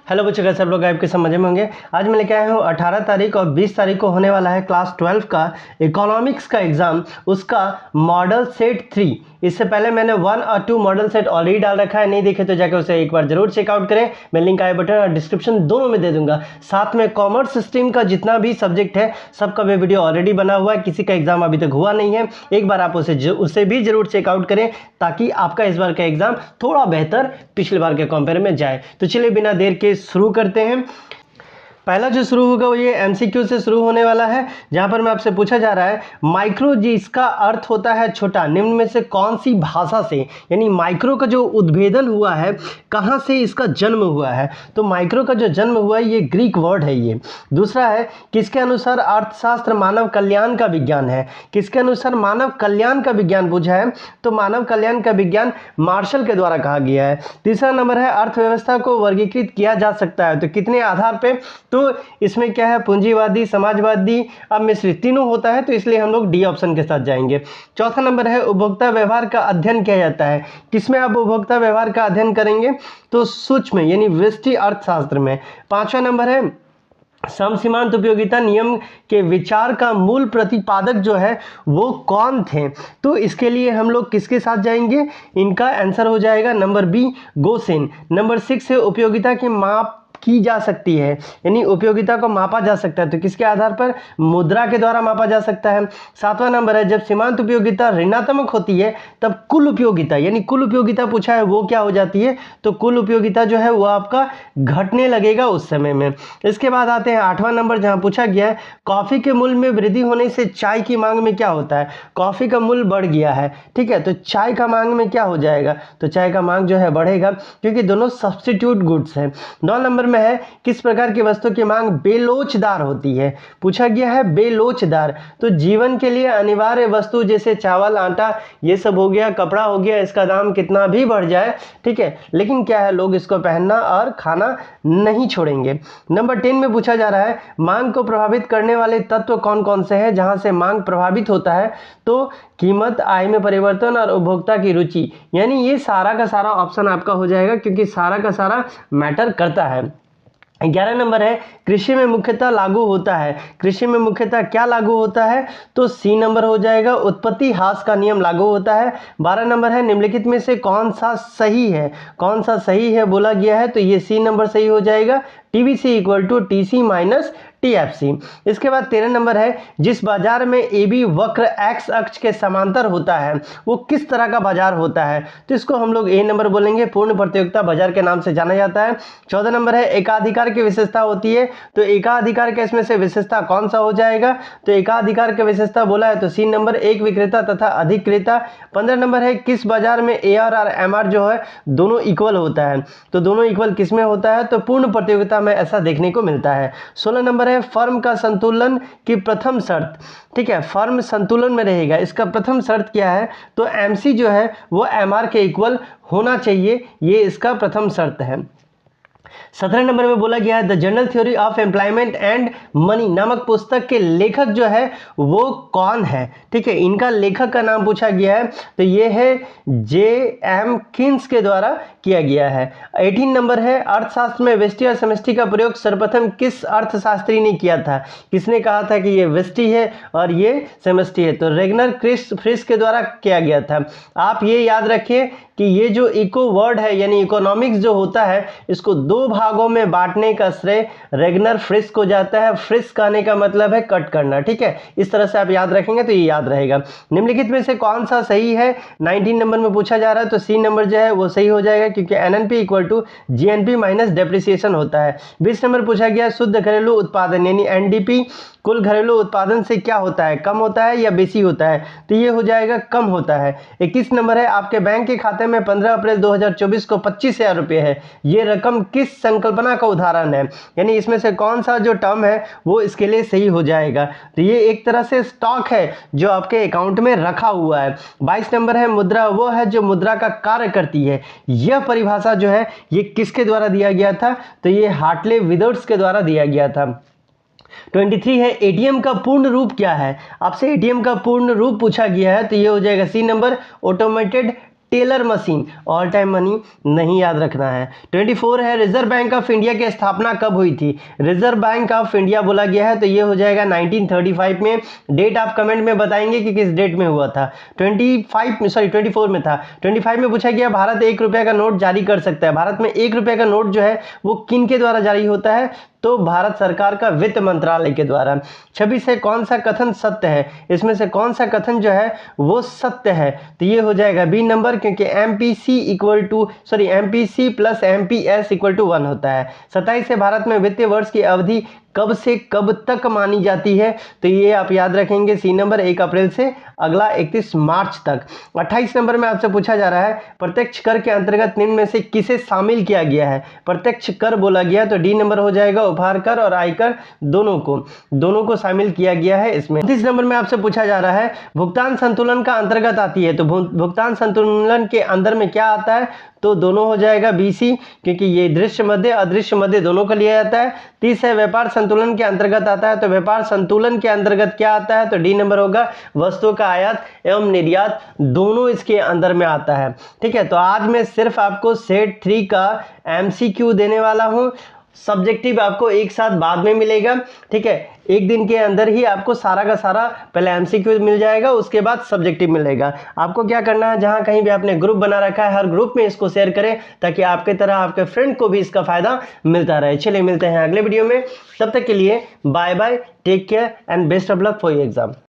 Hello बच्चों, कैसे सब लोग आपके समझ में होंगे। आज मैं लेके आया हूँ 18 तारीख और 20 तारीख को होने वाला है क्लास 12 का इकोनॉमिक्स का एग्जाम, उसका मॉडल सेट 3। इससे पहले मैंने 1 और 2 मॉडल सेट ऑलरेडी डाल रखा है, नहीं देखे तो जाकर उसे एक बार जरूर चेकआउट करें। मैं लिंक आई बटन और डिस्क्रिप्शन दोनों में दे दूंगा। साथ में कॉमर्स स्ट्रीम का जितना भी सब्जेक्ट है सबका भी वीडियो ऑलरेडी बना हुआ है, किसी का एग्जाम अभी तक हुआ नहीं है, एक बार आप उसे भी जरूर चेकआउट करें ताकि आपका इस बार का एग्जाम थोड़ा बेहतर पिछले बार के कंपेयर में जाए। तो चलिए बिना देर के शुरू करते हैं। पहला जो शुरू होगा वो ये एमसीक्यू से शुरू होने वाला है, जहां पर मैं आपसे पूछा जा रहा है माइक्रो जिसका अर्थ होता है छोटा, निम्न में से कौन सी भाषा से, यानी माइक्रो का जो उद्भेदन हुआ है कहां से इसका जन्म हुआ है। तो माइक्रो का जो जन्म हुआ है ये ग्रीक वर्ड है ये। दूसरा है किसके अनुसार अर्थशास्त्र मानव कल्याण का विज्ञान है। किसके अनुसार मानव कल्याण का विज्ञान पूछा है, तो मानव कल्याण का विज्ञान मार्शल के द्वारा कहा गया है। तीसरा नंबर है अर्थव्यवस्था को वर्गीकृत किया जा सकता है तो कितने आधार पे, तो इसमें क्या है पूंजीवादी, समाजवादी, अब मिश्रित तीनों होता है, तो इसलिए हम लोग डी ऑप्शन के साथ जाएंगे। चौथा नंबर है उपभोक्ता व्यवहार का अध्ययन किया जाता है। किसमें आप उपभोक्ता व्यवहार का अध्ययन करेंगे, तो सूक्ष्म यानी व्यष्टि अर्थशास्त्र में। पांचवा नंबर है समसीमांत उपयोगिता नियम के विचार का मूल प्रतिपादक जो है वो कौन थे, तो इसके लिए हम लोग किसके साथ जाएंगे, इनका आंसर हो जाएगा नंबर बी गोसेन। नंबर 6 है उपयोगिता की माप की जा सकती है, यानी उपयोगिता को मापा जा सकता है तो किसके आधार पर, मुद्रा के द्वारा मापा जा सकता है। सातवां नंबर है जब सीमांत उपयोगिता ऋणात्मक होती है तब कुल उपयोगिता, यानी कुल उपयोगिता पूछा है वो क्या हो जाती है, तो कुल उपयोगिता जो है वो आपका घटने लगेगा उस समय में। इसके बाद आते हैं 8वां नंबर, जहां पूछा गया है कॉफी के मूल्य में वृद्धि होने से चाय की मांग में क्या होता है। कॉफी का मूल्य बढ़ गया है, ठीक है, तो चाय का मांग में क्या हो जाएगा, तो चाय का मांग जो है बढ़ेगा क्योंकि दोनों सब्स्टिट्यूट गुड्स है। 9 नंबर में है किस प्रकार की वस्तु की मांग बेलोचदार होती है। पूछा गया है बेलोचदार, तो जीवन के लिए अनिवार्य वस्तु जैसे चावल, आटा, ये सब हो गया, कपड़ा हो गया, इसका दाम कितना भी बढ़ जाए, ठीक है, लेकिन क्या है लोग इसको पहनना और खाना नहीं छोड़ेंगे। नंबर 10 में पूछा जा रहा है मांग को प्रभावित करने वाले तत्व कौन कौन से हैं, जहां से मांग प्रभावित होता है, तो कीमत, आय में परिवर्तन और उपभोक्ता की रुचि, यानी ये सारा का सारा ऑप्शन आपका हो जाएगा क्योंकि सारा का सारा मैटर करता है। 11 नंबर है कृषि में मुख्यतः लागू होता है। कृषि में मुख्यतः क्या लागू होता है, तो सी नंबर हो जाएगा उत्पत्ति ह्रास का नियम लागू होता है। 12 नंबर है निम्नलिखित में से कौन सा सही है, कौन सा सही है बोला गया है, तो ये सी नंबर सही हो जाएगा, TVC equal to TC minus TFC. इसके बाद 13 नंबर है जिस बाजार में एबी वक्र एक्स अक्ष के समांतर होता है वो किस तरह का बाजार होता है, तो इसको हम लोग ए नंबर बोलेंगे, पूर्ण प्रतियोगिता बाजार के नाम से जाना जाता है। 14 नंबर है एकाधिकार की विशेषता होती है, तो एकाधिकार के इसमें से विशेषता कौन सा हो जाएगा, तो एकाधिकार की विशेषता बोला है तो सी नंबर एक विक्रेता तथा अधिक क्रेता। 15 नंबर है किस बाजार में एआर और एमआर जो है दोनों इक्वल होता है, तो दोनों इक्वल किस में होता है, तो पूर्ण प्रतियोगिता में ऐसा देखने को मिलता है। 16 नंबर है फर्म का संतुलन की प्रथम शर्त, ठीक है, फर्म संतुलन में रहेगा, इसका प्रथम शर्त क्या है, तो एमसी जो है वो एमआर के इक्वल होना चाहिए, ये इसका प्रथम शर्त है। 17 नंबर में बोला गया है the general theory of employment and money नामक पुस्तक के लेखक जो है वो कौन है, ठीक है, इनका लेखक का नाम पूछा गया है तो ये है जे.एम. किन्स के द्वारा किया गया है। 18 नंबर है अर्थशास्त्र में व्यष्टि और समष्टि का प्रयोग सर्वप्रथम किस अर्थशास्त्री ने किया था। किसने कहा था कि ये व्यष्टि है और ये समष्टि है, तो रेगनर फ्रिस के द्वारा किया गया था। आप ये याद रखिए कि ये जो इको वर्ड है यानी इकोनॉमिक्स जो होता है इसको दो भागों में बांटने का श्रेय रेगनर फ्रिस को जाता है। फ्रिस कहने का मतलब है कट करना, ठीक है, इस तरह से आप याद रखेंगे तो ये याद रहेगा। निम्नलिखित में से कौन सा सही है, 19 नंबर में पूछा जा रहा है तो सी नंबर जो है वो सही हो जाएगा क्योंकि NNP equal to GNP minus depreciation होता है। 20 नंबर पूछा गया शुद्ध घरेलू उत्पादन यानी एनडीपी कुल घरेलू उत्पादन से क्या होता है, कम होता है या बेसी होता है, तो ये हो जाएगा कम होता है। 21 नंबर है आपके बैंक के खाते में 15 अप्रैल 2024 को 25,000 रुपये है, ये रकम किस संकल्पना का उदाहरण है, यानी इसमें से कौन सा जो टर्म है वो इसके लिए सही हो जाएगा, तो ये एक तरह से स्टॉक है जो आपके अकाउंट में रखा हुआ है। 22 नंबर है मुद्रा वो है जो मुद्रा का कार्य करती है, यह परिभाषा जो है ये किसके द्वारा दिया गया था, तो ये हार्टले विदर्स के द्वारा दिया गया था। 23 है एटीएम का पूर्ण रूप क्या है, आपसे एटीएम का पूर्ण रूप पूछा गया है तो ये हो जाएगा C number automated teller machine, all time money नहीं याद रखना है। 24 है रिजर्व बैंक ऑफ इंडिया की स्थापना कब हुई थी। रिजर्व बैंक ऑफ इंडिया बोला गया है तो ये हो जाएगा 1935 में। डेट आप कमेंट में बताएंगे कि किस डेट में हुआ था। 24 में था। 25 में पूछा गया भारत 1 रुपये का नोट जारी कर सकता है। भारत में 1 रुपये का नोट जो है वो किन के द्वारा जारी होता है, तो भारत सरकार का वित्त मंत्रालय के द्वारा। 26 है कौन सा कथन सत्य है। इसमें से कौन सा कथन जो है वो सत्य है, तो ये हो जाएगा बी नंबर, क्योंकि MPC plus MPS equal to 1 होता है। 27 है भारत में वित्तीय वर्ष की अवधि कब से कब तक मानी जाती है, तो ये आप याद रखेंगे सी नंबर, 1 अप्रैल से अगला 31 मार्च तक। 28 नंबर में आपसे पूछा जा रहा है प्रत्यक्ष कर के अंतर्गत निम्न में से किसे शामिल किया गया है। प्रत्यक्ष कर बोला गया तो डी नंबर हो जाएगा, उपहार कर और आयकर दोनों को शामिल किया गया है इसमें। 29 नंबर में आपसे पूछा जा रहा है भुगतान संतुलन का अंतर्गत आती है, तो भुगतान संतुलन के अंदर में क्या आता है, तो दोनों हो जाएगा बीसी, क्योंकि ये दृश्य मध्य अदृश्य मध्य दोनों का लिया जाता है। 30 है व्यापार संतुलन के अंतर्गत आता है, तो व्यापार संतुलन के अंतर्गत क्या आता है, तो डी नंबर होगा, वस्तुओं का आयात एवं निर्यात दोनों इसके अंदर में आता है। ठीक है, तो आज मैं सिर्फ आपको सेट 3 का एमसीक्यू देने वाला हूं। सब्जेक्टिव आपको एक साथ बाद में मिलेगा। ठीक है, एक दिन के अंदर ही आपको सारा का सारा पहले एमसीक्यू मिल जाएगा, उसके बाद सब्जेक्टिव मिलेगा। आपको क्या करना है, जहां कहीं भी आपने ग्रुप बना रखा है हर ग्रुप में इसको शेयर करें, ताकि आपके तरह आपके फ्रेंड को भी इसका फायदा मिलता रहे। चलिए मिलते हैं अगले वीडियो में, तब तक के लिए bye bye, take care and best of luck for your exam.